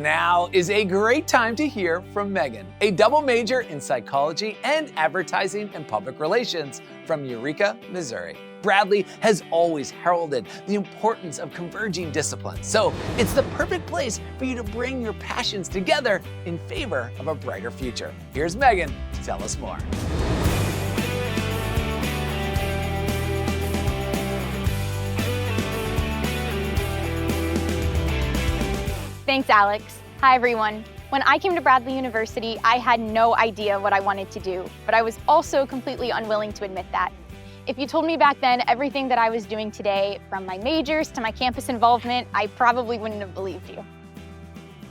Now is a great time to hear from Megan, a double major in psychology and advertising and public relations from Eureka, Missouri. Bradley has always heralded the importance of converging disciplines, so it's the perfect place for you to bring your passions together in favor of a brighter future. Here's Megan to tell us more. Thanks, Alex. Hi, everyone. When I came to Bradley University, I had no idea what I wanted to do, but I was also completely unwilling to admit that. If you told me back then everything that I was doing today, from my majors to my campus involvement, I probably wouldn't have believed you.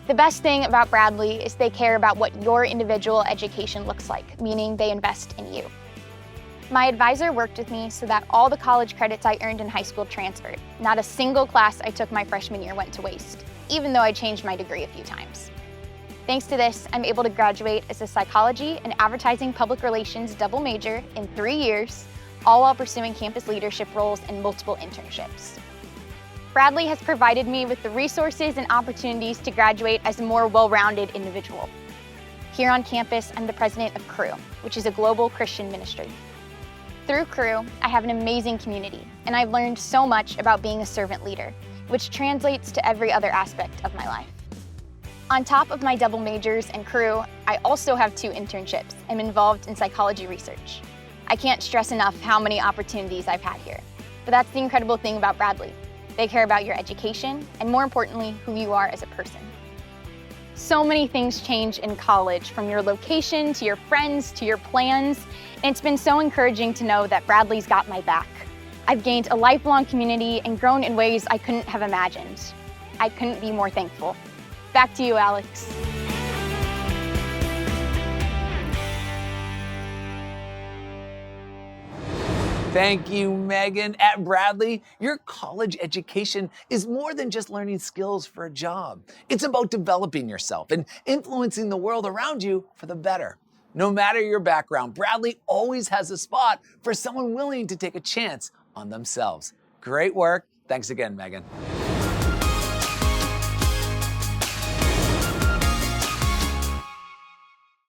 The best thing about Bradley is they care about what your individual education looks like, meaning they invest in you. My advisor worked with me so that all the college credits I earned in high school transferred. Not a single class I took my freshman year went to waste, even though I changed my degree a few times. Thanks to this, I'm able to graduate as a psychology and advertising public relations double major in 3 years, all while pursuing campus leadership roles and multiple internships. Bradley has provided me with the resources and opportunities to graduate as a more well-rounded individual. Here on campus, I'm the president of Cru, which is a global Christian ministry. Through Cru, I have an amazing community, and I've learned so much about being a servant leader, which translates to every other aspect of my life. On top of my double majors and Cru, I also have 2 internships. I'm involved in psychology research. I can't stress enough how many opportunities I've had here. But that's the incredible thing about Bradley. They care about your education, and more importantly, who you are as a person. So many things change in college, from your location to your friends to your plans, and it's been so encouraging to know that Bradley's got my back. I've gained a lifelong community and grown in ways I couldn't have imagined. I couldn't be more thankful. Back to you, Alex. Thank you, Megan. At Bradley, your college education is more than just learning skills for a job. It's about developing yourself and influencing the world around you for the better. No matter your background, Bradley always has a spot for someone willing to take a chance on themselves. Great work. Thanks again, Megan.